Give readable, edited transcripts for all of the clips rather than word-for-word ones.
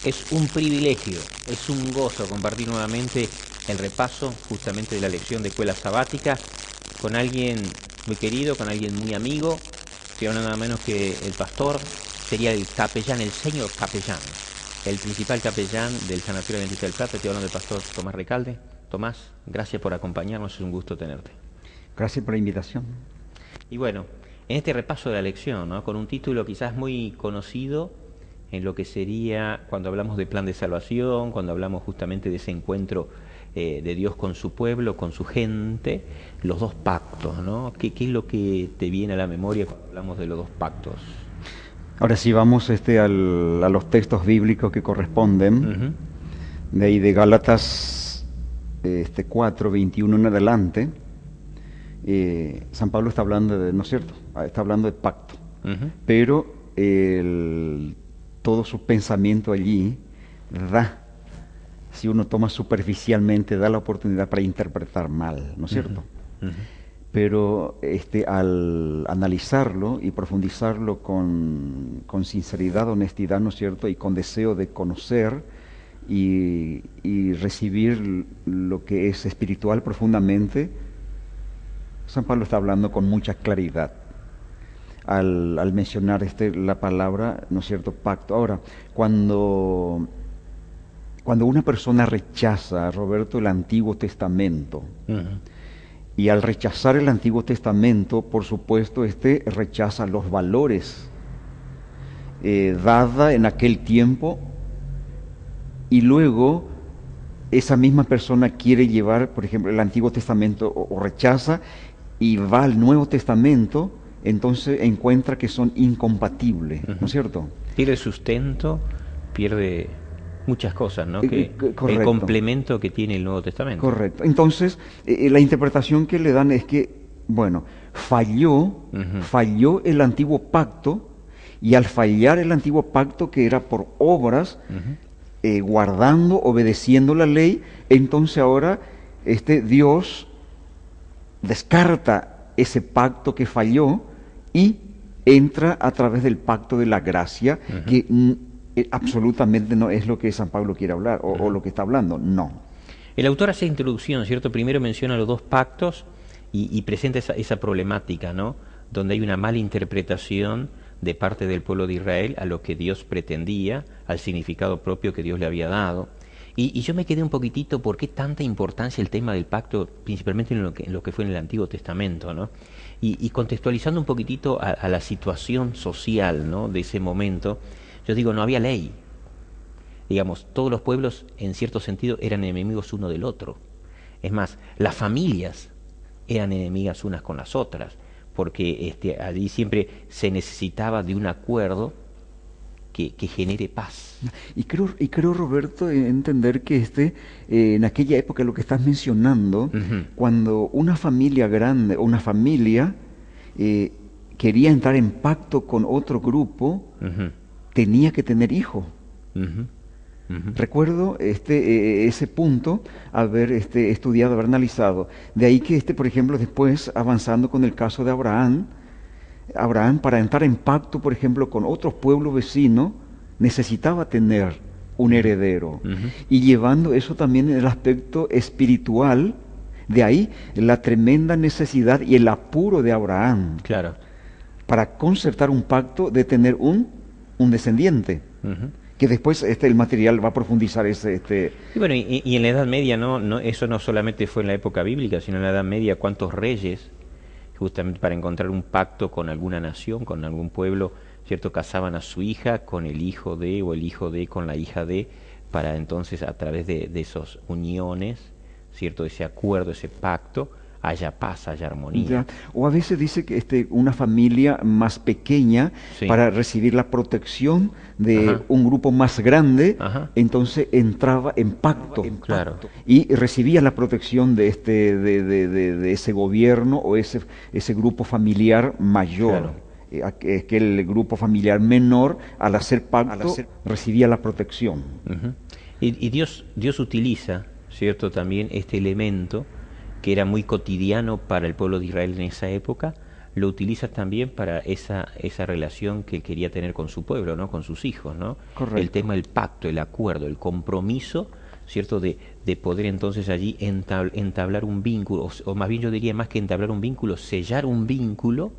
Es un privilegio, es un gozo compartir nuevamente el repaso justamente de la lección de escuela sabática con alguien muy querido, con alguien muy amigo, que no nada menos que el pastor, sería el capellán, el señor capellán, el principal capellán del Sanatorio Adventista del Plata. Estoy hablando del pastor Tomás Recalde. Tomás, gracias por acompañarnos, es un gusto tenerte. Gracias por la invitación. Y bueno, en este repaso de la lección, ¿no?, con un título quizás muy conocido en lo que sería cuando hablamos de plan de salvación, cuando hablamos justamente de ese encuentro de Dios con su pueblo, con su gente, los dos pactos, ¿no? ¿Qué es lo que te viene a la memoria cuando hablamos de los dos pactos? Ahora sí vamos a los textos bíblicos que corresponden, de ahí de Gálatas 4, 21 en adelante. San Pablo está hablando de, ¿no es cierto? Está hablando de pacto, pero todo su pensamiento allí si uno toma superficialmente, da la oportunidad para interpretar mal, ¿no es cierto? Pero al analizarlo y profundizarlo con sinceridad, honestidad, ¿no es cierto?, y con deseo de conocer y recibir lo que es espiritual profundamente, San Pablo está hablando con mucha claridad al mencionar la palabra, ¿no es cierto?, pacto. Ahora, cuando una persona rechaza, Roberto, el Antiguo Testamento, y al rechazar el Antiguo Testamento, por supuesto, rechaza los valores dada en aquel tiempo, y luego esa misma persona quiere llevar, por ejemplo, el Antiguo Testamento o rechaza y va al Nuevo Testamento, entonces encuentra que son incompatibles, ¿no es cierto? Pierde sustento, pierde muchas cosas, ¿no? El complemento que tiene el Nuevo Testamento. Correcto. Entonces, la interpretación que le dan es que, bueno, falló el antiguo pacto, y al fallar el antiguo pacto, que era por obras, guardando, obedeciendo la ley, entonces ahora Dios descarta ese pacto que falló y entra a través del pacto de la gracia, que absolutamente no es lo que San Pablo quiere hablar o lo que está hablando, no. El autor hace introducción, ¿cierto? Primero menciona los dos pactos y presenta esa problemática, ¿no?, donde hay una mala interpretación de parte del pueblo de Israel a lo que Dios pretendía, al significado propio que Dios le había dado. Y yo me quedé un poquitito, ¿por qué tanta importancia el tema del pacto, principalmente en lo que fue en el Antiguo Testamento, ¿no? Y contextualizando un poquitito a la situación social, ¿no?, de ese momento, yo digo, no había ley. Digamos, todos los pueblos, en cierto sentido, eran enemigos uno del otro. Es más, las familias eran enemigas unas con las otras, porque allí siempre se necesitaba de un acuerdo que genere paz. Y creo, Roberto, entender que en aquella época, lo que estás mencionando, cuando una familia grande o una familia quería entrar en pacto con otro grupo, tenía que tener hijos. Recuerdo ese punto, haber estudiado, haber analizado. De ahí que por ejemplo, después, avanzando con el caso de Abraham, para entrar en pacto, por ejemplo, con otros pueblos vecinos, necesitaba tener un heredero. Y llevando eso también en el aspecto espiritual, de ahí la tremenda necesidad y el apuro de Abraham, claro, para concertar un pacto de tener un descendiente. Que después el material va a profundizar Y bueno, y en la Edad Media, no, eso no solamente fue en la época bíblica, sino en la Edad Media, cuántos reyes, justamente para encontrar un pacto con alguna nación, con algún pueblo, ¿cierto?, casaban a su hija con el hijo de, o el hijo de con la hija de, para entonces a través de esas uniones, ¿cierto?, ese acuerdo, ese pacto, haya paz, haya armonía. Ya. O a veces dice que una familia más pequeña, sí, para recibir la protección de un grupo más grande, entonces entraba en pacto, claro, y recibía la protección de ese gobierno o ese grupo familiar mayor. Claro. Que el grupo familiar menor, al hacer pacto, recibía la protección. Y Dios utiliza, ¿cierto?, también este elemento que era muy cotidiano para el pueblo de Israel en esa época, lo utiliza también para esa relación que él quería tener con su pueblo, ¿no? Con sus hijos, ¿no? Correcto. El tema del pacto, el acuerdo, el compromiso, ¿cierto? De poder entonces allí entablar un vínculo, o más bien yo diría más que entablar un vínculo, sellar un vínculo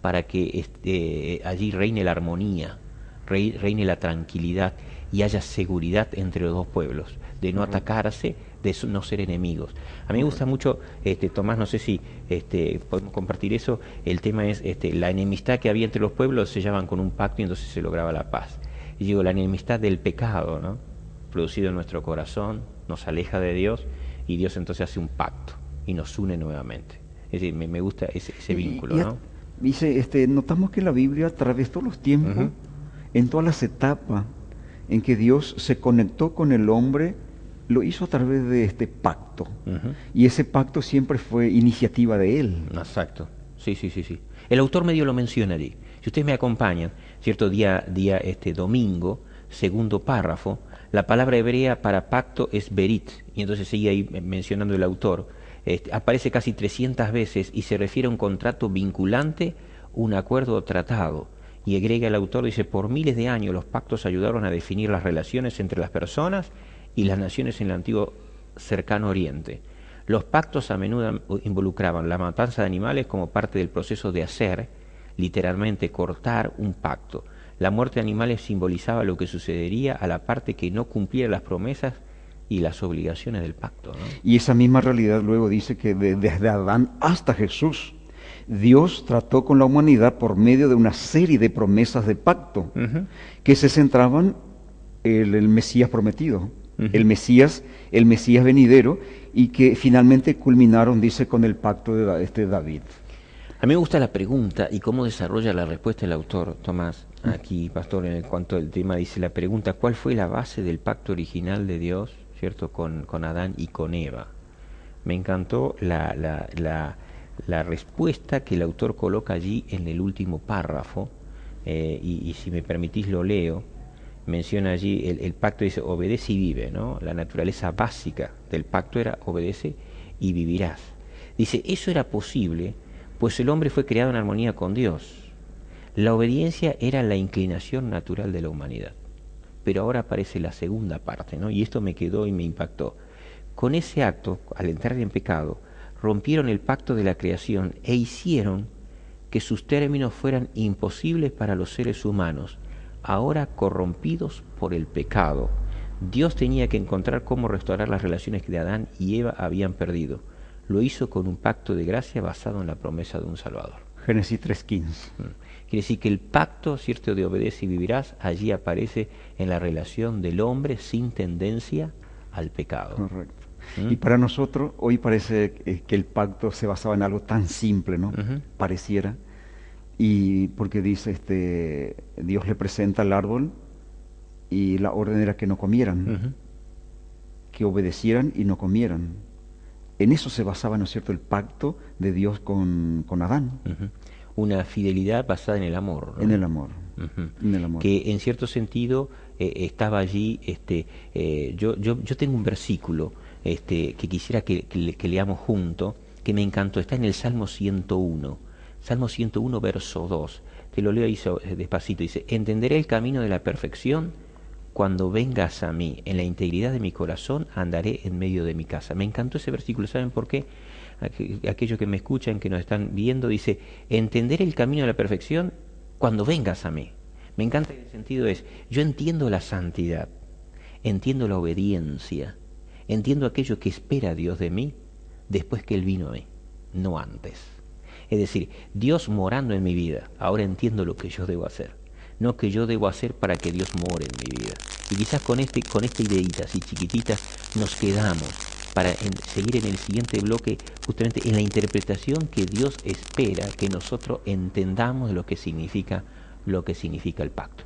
para que allí reine la armonía, reine la tranquilidad y haya seguridad entre los dos pueblos, de no atacarse, de no ser enemigos. A mí me gusta mucho, Tomás, no sé si podemos compartir eso, el tema es la enemistad que había entre los pueblos se sellaban con un pacto y entonces se lograba la paz. Y digo, la enemistad del pecado, ¿no? Producido en nuestro corazón, nos aleja de Dios y Dios entonces hace un pacto y nos une nuevamente. Es decir, me gusta ese vínculo, ¿no? Dice, notamos que la Biblia atravesó los tiempos, en todas las etapas en que Dios se conectó con el hombre, lo hizo a través de este pacto. Y ese pacto siempre fue iniciativa de Él. Exacto. Sí. El autor medio lo menciona allí. Si ustedes me acompañan, cierto día domingo, segundo párrafo, la palabra hebrea para pacto es berit, y entonces sigue ahí mencionando el autor. Aparece casi 300 veces y se refiere a un contrato vinculante, un acuerdo o tratado. Y agrega el autor, dice, por miles de años los pactos ayudaron a definir las relaciones entre las personas y las naciones en el antiguo cercano oriente. Los pactos a menudo involucraban la matanza de animales como parte del proceso de hacer, literalmente cortar un pacto. La muerte de animales simbolizaba lo que sucedería a la parte que no cumpliera las promesas y las obligaciones del pacto, ¿no? Y esa misma realidad luego dice que desde Adán hasta Jesús, Dios trató con la humanidad por medio de una serie de promesas de pacto que se centraban en el Mesías prometido, el Mesías venidero, y que finalmente culminaron, dice, con el pacto de David. A mí me gusta la pregunta y cómo desarrolla la respuesta el autor, Tomás, aquí, pastor, en cuanto al tema, dice la pregunta, ¿cuál fue la base del pacto original de Dios, cierto, con Adán y con Eva? Me encantó la respuesta que el autor coloca allí en el último párrafo, y si me permitís lo leo. Menciona allí, el pacto dice, obedece y vive, ¿no? La naturaleza básica del pacto era obedece y vivirás. Dice, eso era posible, pues el hombre fue creado en armonía con Dios. La obediencia era la inclinación natural de la humanidad. Pero ahora aparece la segunda parte, ¿no? Y esto me quedó y me impactó. Con ese acto, al entrar en pecado, rompieron el pacto de la creación e hicieron que sus términos fueran imposibles para los seres humanos, ahora corrompidos por el pecado. Dios tenía que encontrar cómo restaurar las relaciones que Adán y Eva habían perdido. Lo hizo con un pacto de gracia basado en la promesa de un Salvador. Génesis 3:15. Quiere decir que el pacto, cierto, de obedece y vivirás, allí aparece en la relación del hombre sin tendencia al pecado. Correcto. Y para nosotros hoy parece que el pacto se basaba en algo tan simple, ¿no? Pareciera. Y porque dice, Dios le presenta el árbol y la orden era que no comieran, que obedecieran y no comieran. En eso se basaba, ¿no es cierto?, el pacto de Dios con Adán. Una fidelidad basada en el amor, ¿no? En el amor. En el amor. Que en cierto sentido estaba allí, yo tengo un versículo que quisiera que leamos juntos, que me encantó, está en el Salmo 101. Salmo 101, verso 2. Te lo leo ahí despacito. Dice, entenderé el camino de la perfección cuando vengas a mí. En la integridad de mi corazón andaré en medio de mi casa. Me encantó ese versículo. ¿Saben por qué? Aquellos que me escuchan, que nos están viendo, dice, entenderé el camino de la perfección cuando vengas a mí. Me encanta el sentido es, yo entiendo la santidad, entiendo la obediencia, entiendo aquello que espera Dios de mí después que Él vino a mí, no antes. Es decir, Dios morando en mi vida, ahora entiendo lo que yo debo hacer, no que yo debo hacer para que Dios more en mi vida. Y quizás con esta ideita así chiquitita nos quedamos para seguir en el siguiente bloque, justamente en la interpretación que Dios espera que nosotros entendamos de lo que significa el pacto.